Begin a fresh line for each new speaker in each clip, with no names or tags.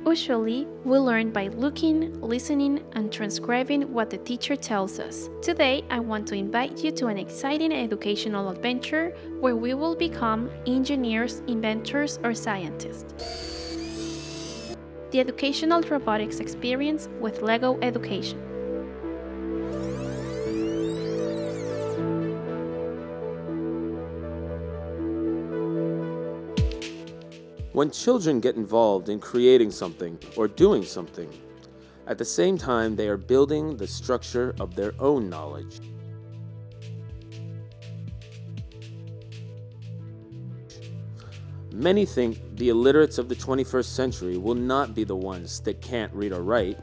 Usually, we learn by looking, listening, and transcribing what the teacher tells us. Today, I want to invite you to an exciting educational adventure where we will become engineers, inventors, or scientists. The Educational Robotics Experience with LEGO Education.
When children get involved in creating something or doing something, at the same time they are building the structure of their own knowledge. Many think the illiterates of the 21st century will not be the ones that can't read or write,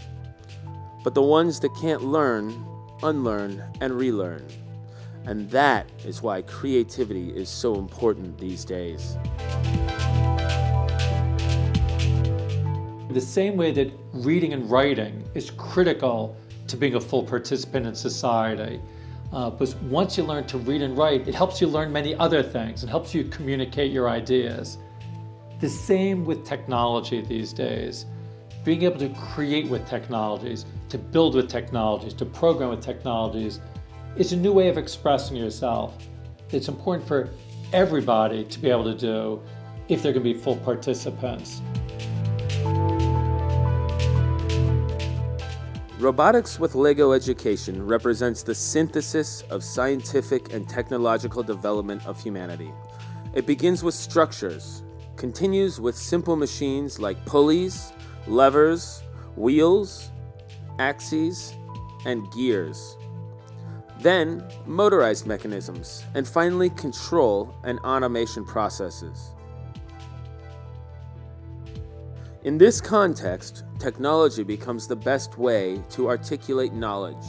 but the ones that can't learn, unlearn, and relearn. And that is why creativity is so important these days.
The same way that reading and writing is critical to being a full participant in society. Because once you learn to read and write, it helps you learn many other things. It helps you communicate your ideas. The same with technology these days. Being able to create with technologies, to build with technologies, to program with technologies, is a new way of expressing yourself. It's important for everybody to be able to do if they're going to be full participants.
Robotics with LEGO Education represents the synthesis of scientific and technological development of humanity. It begins with structures, continues with simple machines like pulleys, levers, wheels, axes, and gears. Then, motorized mechanisms, and finally control and automation processes. In this context, technology becomes the best way to articulate knowledge.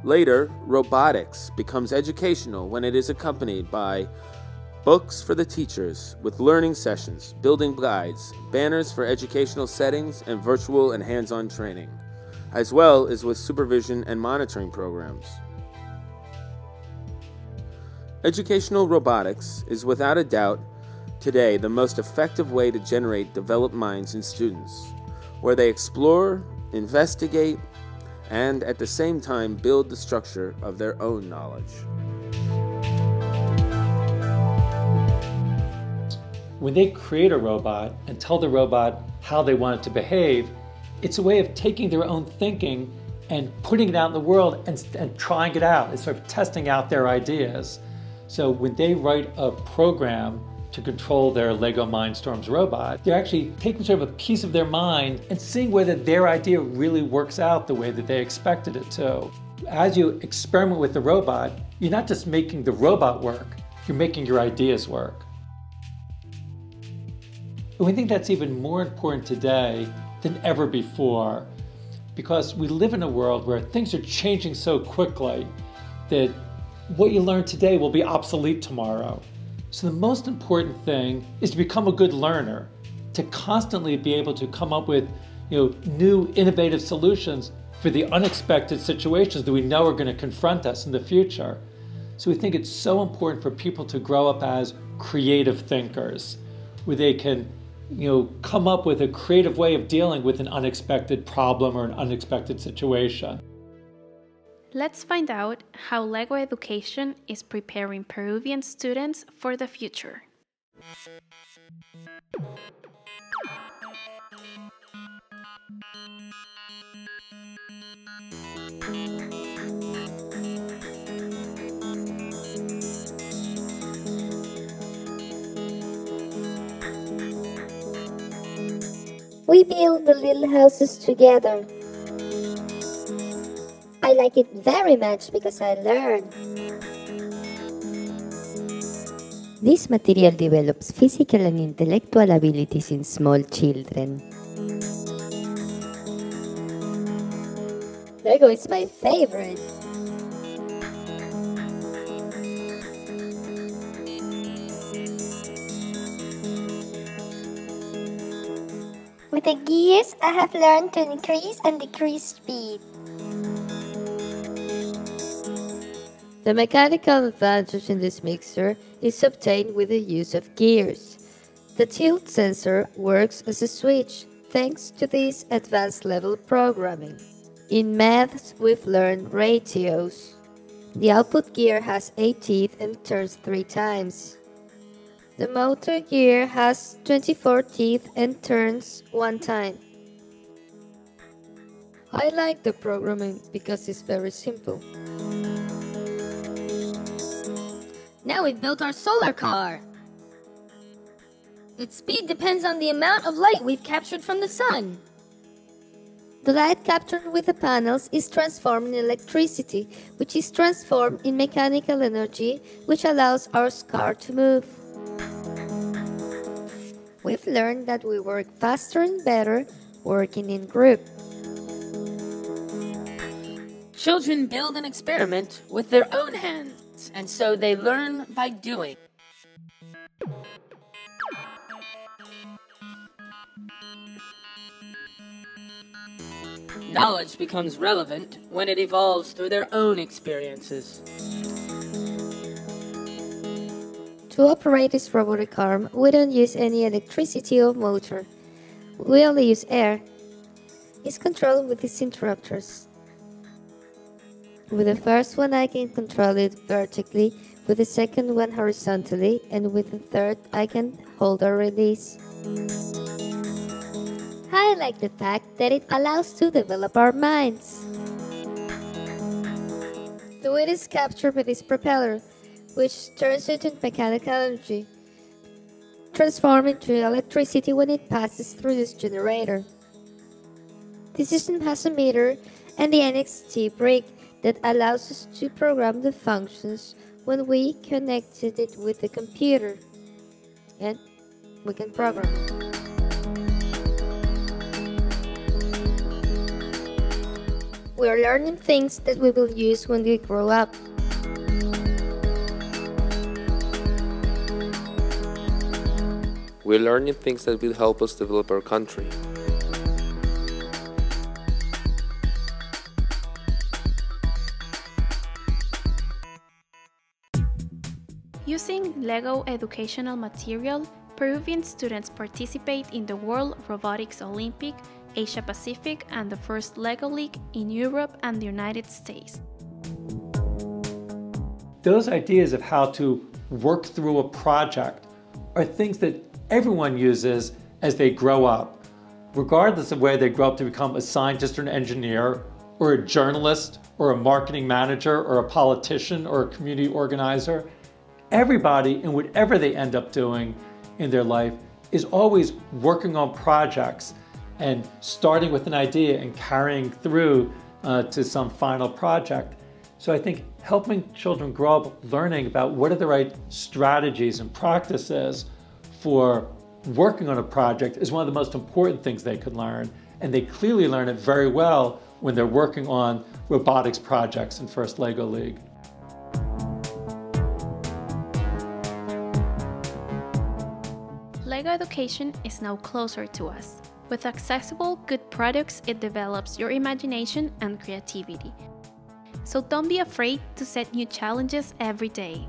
Later, robotics becomes educational when it is accompanied by books for the teachers with learning sessions, building guides, banners for educational settings, and virtual and hands-on training, as well as with supervision and monitoring programs. Educational robotics is without a doubt today the most effective way to generate developed minds in students, where they explore, investigate, and at the same time build the structure of their own knowledge.
When they create a robot and tell the robot how they want it to behave, it's a way of taking their own thinking and putting it out in the world and trying it out. It's sort of testing out their ideas. So when they write a program to control their LEGO Mindstorms robot, they're actually taking sort of a piece of their mind and seeing whether their idea really works out the way that they expected it to. As you experiment with the robot, you're not just making the robot work, you're making your ideas work. And we think that's even more important today than ever before, because we live in a world where things are changing so quickly that what you learn today will be obsolete tomorrow. So the most important thing is to become a good learner, to constantly be able to come up with new innovative solutions for the unexpected situations that we know are going to confront us in the future. So we think it's so important for people to grow up as creative thinkers, where they can come up with a creative way of dealing with an unexpected problem or an unexpected situation.
Let's find out how LEGO Education is preparing Peruvian students for the future.
We build the little houses together. I like it very much because I learn.
This material develops physical and intellectual abilities in small children.
Lego is my favorite. With the gears, I have learned to increase and decrease speed.
The mechanical advantage in this mixer is obtained with the use of gears. The tilt sensor works as a switch thanks to this advanced level programming. In maths, we've learned ratios. The output gear has 8 teeth and turns 3 times. The motor gear has 24 teeth and turns 1 time. I like the programming because it's very simple.
Now we've built our solar car. Its speed depends on the amount of light we've captured from the sun.
The light captured with the panels is transformed in electricity, which is transformed in mechanical energy, which allows our car to move. We've learned that we work faster and better working in group.
Children build and experiment with their own hands, and so they learn by doing. Knowledge becomes relevant when it evolves through their own experiences.
To operate this robotic arm, we don't use any electricity or motor. We only use air. It's controlled with these interrupters. With the first one I can control it vertically, with the second one horizontally, and with the third I can hold or release. I like the fact that it allows to develop our minds. The weight is captured by this propeller, which turns it into mechanical energy, transforming into electricity when it passes through this generator. The system has a meter and the NXT brick that allows us to program the functions when we connected it with the computer. And we can program. We are learning things that we will use when we grow up.
We're learning things that will help us develop our country.
Using LEGO educational material, Peruvian students participate in the World Robotics Olympic, Asia Pacific, and the first LEGO League in Europe and the United States.
Those ideas of how to work through a project are things that everyone uses as they grow up, regardless of whether they grow up to become a scientist or an engineer, or a journalist, or a marketing manager, or a politician, or a community organizer. Everybody, in whatever they end up doing in their life, is always working on projects and starting with an idea and carrying through to some final project. So I think helping children grow up learning about what are the right strategies and practices for working on a project is one of the most important things they could learn. And they clearly learn it very well when they're working on robotics projects in First LEGO League.
LEGO education is now closer to us. With accessible, good products, it develops your imagination and creativity. So don't be afraid to set new challenges every day.